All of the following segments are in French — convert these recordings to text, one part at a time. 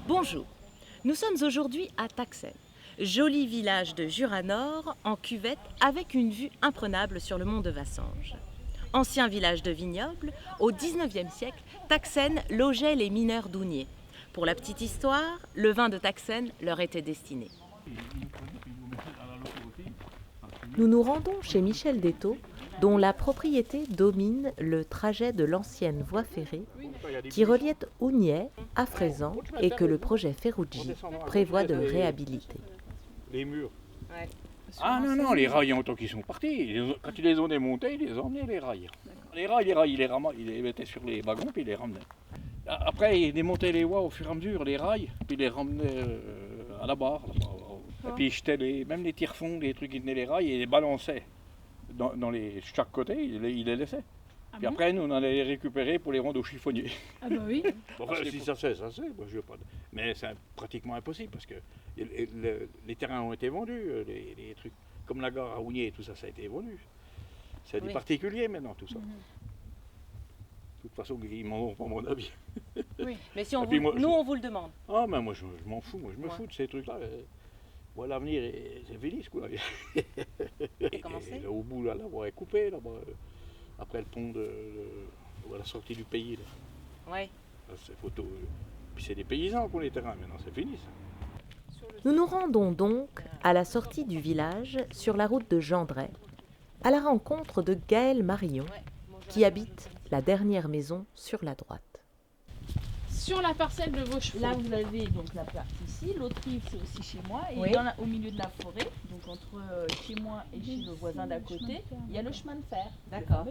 Bonjour, nous sommes aujourd'hui à Taxel, joli village de Jura Nord en cuvette avec une vue imprenable sur le mont de Vassanges. Ancien village de vignobles, au XIXe siècle, Taxen logeait les mineurs douniers. Pour la petite histoire, le vin de Taxen leur était destiné. Nous nous rendons chez Michel Détaux, dont la propriété domine le trajet de l'ancienne voie ferrée qui reliait Ougnies à Frézan et que le projet Ferrugi prévoit de réhabiliter. Les murs. Ouais. Ah non, les rails, en tant qu'ils sont partis, quand ils les ont démontés, ils les ont emmenés les rails. Les rails, ils les mettaient sur les wagons puis ils les ramenaient. Après, ils démontaient les voies au fur et à mesure, les rails, puis ils les ramenaient à la barre. Et puis ils jetaient même les tire-fonds, les trucs qui tenaient les rails, et les balançaient dans chaque côté, ils les laissaient. Ah puis après, nous, on allait les récupérer pour les rendre aux chiffonniers. Ah bah oui. Bon, enfin, si ça c'est, moi, je veux pas. Mais c'est pratiquement impossible parce que les terrains ont été vendus, les trucs comme la gare à Ougnies et tout ça, ça a été vendu. C'est des particuliers maintenant, tout ça. De toute façon, ils m'en ont pas mon avis. Oui, mais si on on vous le demande. Ah, mais moi, je m'en fous. Moi, je me fous de ces trucs-là. Moi, l'avenir, c'est fini, quoi. Au bout, là, la voie est coupée, là-bas. Après le pont de la sortie du pays. Là. Ouais. Là, puis c'est des paysans qui ont les terrains, maintenant c'est fini ça. Nous nous rendons donc à la sortie du village, sur la route de Gendray, à la rencontre de Gaël Marillon, qui habite la dernière maison sur la droite. Sur la parcelle de vos chevaux. Là, vous avez donc la partie ici, l'autre rive, c'est aussi chez moi. Et au milieu de la forêt, donc entre chez moi et chez le voisin d'à côté, il y a le chemin de fer. D'accord.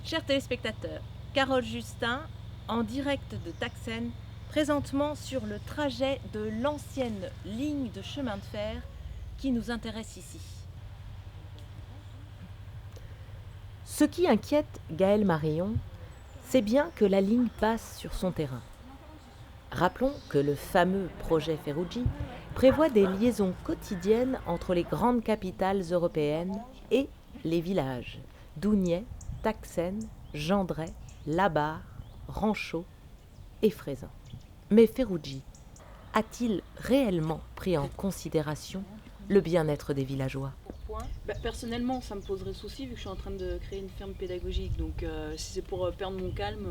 Chers téléspectateurs, Carole Justin, en direct de Taxen, présentement sur le trajet de l'ancienne ligne de chemin de fer qui nous intéresse ici. Ce qui inquiète Gaël Marillon, c'est bien que la ligne passe sur son terrain. Rappelons que le fameux projet Ferrugi prévoit des liaisons quotidiennes entre les grandes capitales européennes et les villages d'Ougnies, Taxen, Gendray, Labarre, Ranchot et Frézan. Mais Ferrugi a-t-il réellement pris en considération le bien-être des villageois ? Personnellement, ça me poserait souci vu que je suis en train de créer une ferme pédagogique. Donc si c'est pour perdre mon calme,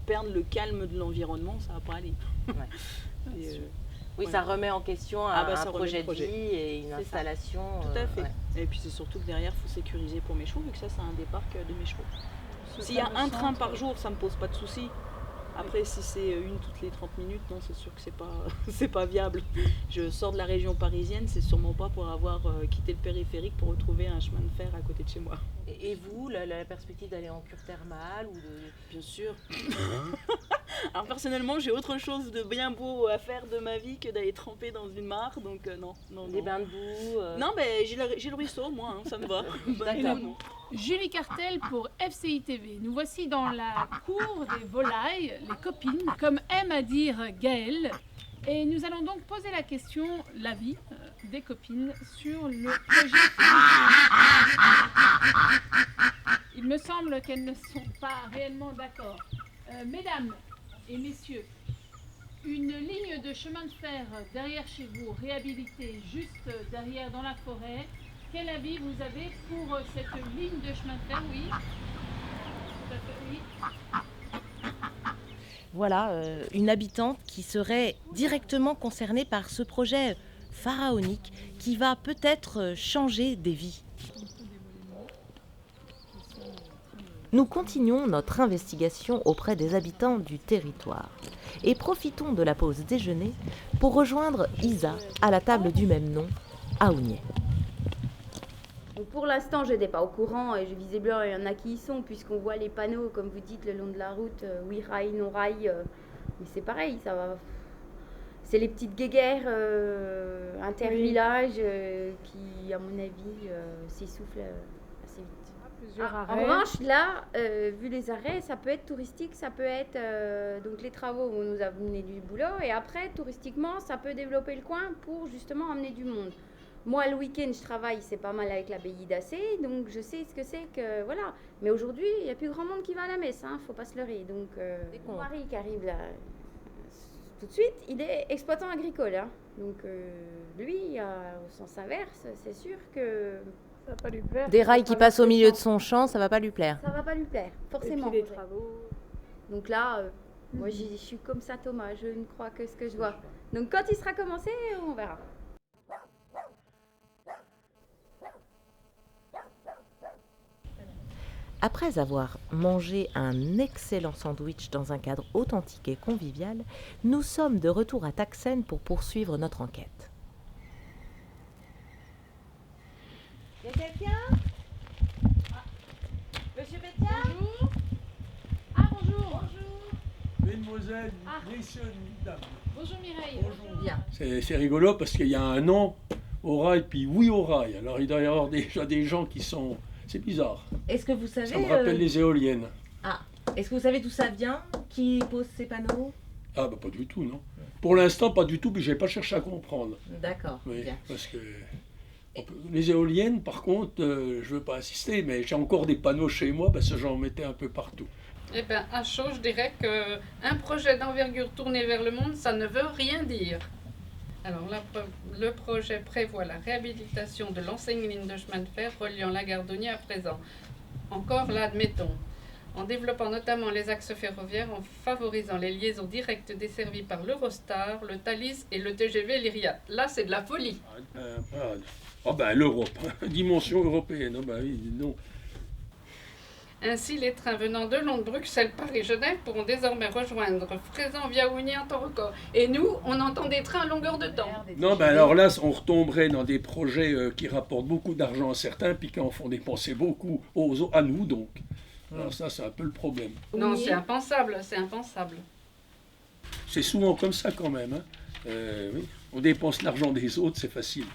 perdre le calme de l'environnement, ça va pas aller. Ouais. Oui, ça remet en question un projet de vie et une installation. Tout à fait. Ouais. Et puis c'est surtout que derrière, il faut sécuriser pour mes chevaux, vu que ça, c'est un des parcs de mes chevaux. S'il y a un train par jour, ça me pose pas de souci. Après, si c'est une toutes les 30 minutes, non, c'est sûr que c'est pas viable. Je sors de la région parisienne, c'est sûrement pas pour avoir quitté le périphérique pour retrouver un chemin de fer à côté de chez moi. Et vous, la perspective d'aller en cure thermale ou de... Bien sûr. Alors personnellement, j'ai autre chose de bien beau à faire de ma vie que d'aller tremper dans une mare, donc non. Des bains de boue Non, mais j'ai le ruisseau, moi, ça me va. D'accord. Julie Cartel pour FCI TV. Nous voici dans la cour des volailles, les copines, comme aime à dire Gaël. Et nous allons donc poser la question, l'avis des copines sur le projet. Il me semble qu'elles ne sont pas réellement d'accord. Mesdames et messieurs, une ligne de chemin de fer derrière chez vous, réhabilitée juste derrière dans la forêt. Quel avis vous avez pour cette ligne de chemin de fer ? Oui. Tout à fait, oui. Voilà, une habitante qui serait directement concernée par ce projet pharaonique qui va peut-être changer des vies. Nous continuons notre investigation auprès des habitants du territoire et profitons de la pause déjeuner pour rejoindre Isa à la table du même nom à Ougnies. Pour l'instant, je n'étais pas au courant et visiblement il y en a qui y sont puisqu'on voit les panneaux, comme vous dites, le long de la route, oui rail, non rail, mais c'est pareil, ça va. C'est les petites guéguerres intervillages qui, à mon avis, s'essoufflent assez vite. En revanche, là, vu les arrêts, ça peut être touristique, ça peut être donc les travaux vont nous amener du boulot et après, touristiquement, ça peut développer le coin pour justement amener du monde. Moi, le week-end, je travaille, c'est pas mal avec l'abbaye d'Assé, donc je sais ce que c'est que, voilà. Mais aujourd'hui, il n'y a plus grand monde qui va à la messe, faut pas se leurrer. Donc, mon mari qui arrive là, tout de suite, il est exploitant agricole. Hein. Donc lui, au sens inverse, c'est sûr que Ça va pas lui plaire. Des rails qui passent au milieu de son champ, ça va pas lui plaire. ça va pas lui plaire, forcément. Et puis les travaux. Donc là, moi je suis comme ça Thomas, je ne crois que ce que je vois. Donc quand il sera commencé, on verra. Après avoir mangé un excellent sandwich dans un cadre authentique et convivial, nous sommes de retour à Taxen pour poursuivre notre enquête. Y a quelqu'un ? Monsieur Bétia ? Bonjour. Ah, bonjour. Mesdemoiselles, messieurs, dames. Bonjour Mireille. Bonjour. Bien. C'est rigolo parce qu'il y a un non au rail, puis oui au rail. Alors il doit y avoir déjà des gens qui sont... C'est bizarre. Est-ce que vous savez... Ça me rappelle les éoliennes. Est-ce que vous savez d'où ça vient ? Qui pose ces panneaux ? Ah bah pas du tout, non. Pour l'instant, pas du tout, puis je n'ai pas cherché à comprendre. D'accord. Oui, Bien. parce que... Les éoliennes, par contre, je ne veux pas insister, mais j'ai encore des panneaux chez moi parce que j'en mettais un peu partout. Eh bien, à chaud, je dirais qu'un projet d'envergure tourné vers le monde, ça ne veut rien dire. Alors, le projet prévoit la réhabilitation de l'ancienne ligne de chemin de fer reliant la gare d'Ogny à présent. Encore là, admettons. En développant notamment les axes ferroviaires, en favorisant les liaisons directes desservies par l'Eurostar, le Thalys et le TGV Lyria. Là, c'est de la folie. Ah ben l'Europe, dimension européenne, ah ben oui, non. Ainsi, les trains venant de Londres, Bruxelles, Paris, Genève pourront désormais rejoindre Fraisan via Ougny en temps record. Et nous, on entend des trains à longueur de temps. Non, ben alors là, on retomberait dans des projets qui rapportent beaucoup d'argent à certains, puis qui en font dépenser beaucoup à nous, donc. Alors ça, c'est un peu le problème. Non, c'est impensable, c'est impensable. C'est souvent comme ça quand même. Hein. Oui. On dépense l'argent des autres, c'est facile.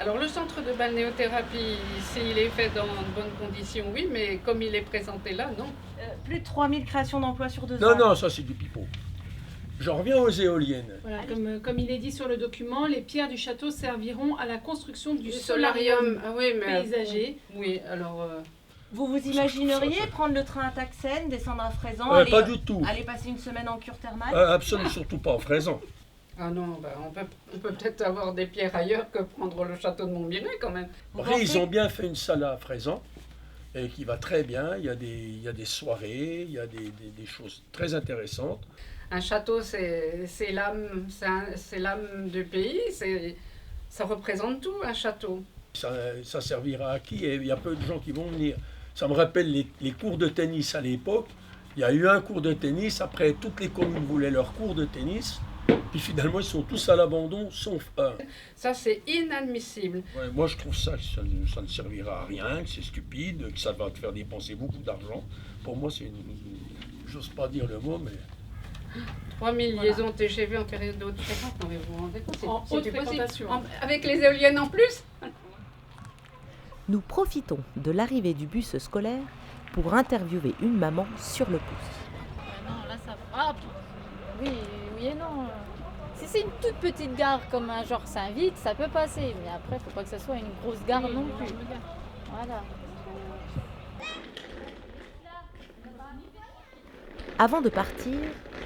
Alors le centre de balnéothérapie, s'il est fait dans de bonnes conditions, oui, mais comme il est présenté là, non. Plus de 3000 créations d'emplois sur 2 ans. Non, non, ça c'est du pipeau. J'en reviens aux éoliennes. Voilà, comme il est dit sur le document, les pierres du château serviront à la construction du solarium. solarium Ah oui, mais paysager. oui, alors Vous vous imagineriez prendre le train à Taxen, descendre à Fraisan, Pas du tout. aller passer une semaine en cure thermale Absolument, surtout pas en Fraisan. ah non, bah, on peut peut-être avoir des pierres ailleurs que prendre le château de Montmiret quand même. Après, ils ont bien fait une salle à Fraisan, et qui va très bien. Il y a des soirées, il y a des choses très intéressantes. Un château, c'est l'âme, c'est l'âme du pays, ça représente tout, un château. Ça servira à qui? Et il y a peu de gens qui vont venir. Ça me rappelle les cours de tennis à l'époque. Il y a eu un cours de tennis, après toutes les communes voulaient leur cours de tennis, puis finalement ils sont tous à l'abandon, sauf un. Ça, c'est inadmissible. Ouais, moi je trouve ça ne servira à rien, que c'est stupide, que ça va te faire dépenser beaucoup d'argent. Pour moi, j'ose pas dire le mot, mais... 3000 liaisons TGV en période de haute fréquence, non mais vous vous rendez compte, En haute fréquentation. Avec les éoliennes en plus. Nous profitons de l'arrivée du bus scolaire pour interviewer une maman sur le pouce. Non, là ça va. Ah, oui, oui et non. Si c'est une toute petite gare comme un genre Saint-Vite, ça peut passer. Mais après, il ne faut pas que ce soit une grosse gare non plus. Voilà. Avant de partir,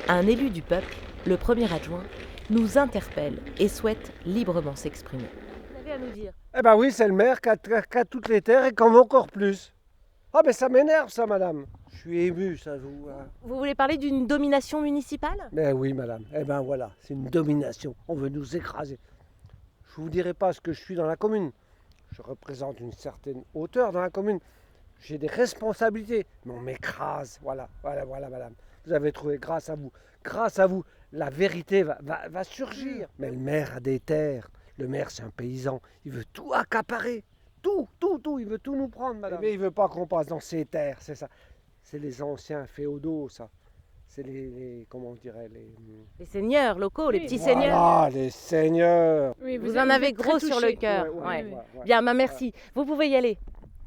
un élu du peuple, le premier adjoint, nous interpelle et souhaite librement s'exprimer. Vous avez à nous dire ? Eh ben oui, c'est le maire qui a toutes les terres et qui en veut encore plus. Ah ben ça m'énerve ça, madame. Je suis ému, ça vous... Vous voulez parler d'une domination municipale ? Mais oui, madame. Eh ben voilà, c'est une domination. On veut nous écraser. Je vous dirai pas ce que je suis dans la commune. Je représente une certaine hauteur dans la commune. J'ai des responsabilités, mais on m'écrase. Voilà, madame. Vous avez trouvé, grâce à vous, la vérité va surgir. Mais le maire a des terres. Le maire, c'est un paysan. Il veut tout accaparer. Tout. Il veut tout nous prendre, madame. Mais il veut pas qu'on passe dans ses terres, c'est ça. C'est les anciens féodaux, ça. C'est comment on dirait les seigneurs locaux, les petits seigneurs. Voilà, les seigneurs. Oui, vous en avez gros sur le cœur. Ouais. Bien, merci. Vous pouvez y aller.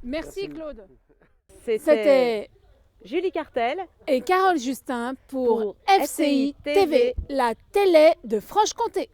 Merci Claude. C'était Julie Cartel et Carole Justin pour FCI TV, la télé de Franche-Comté.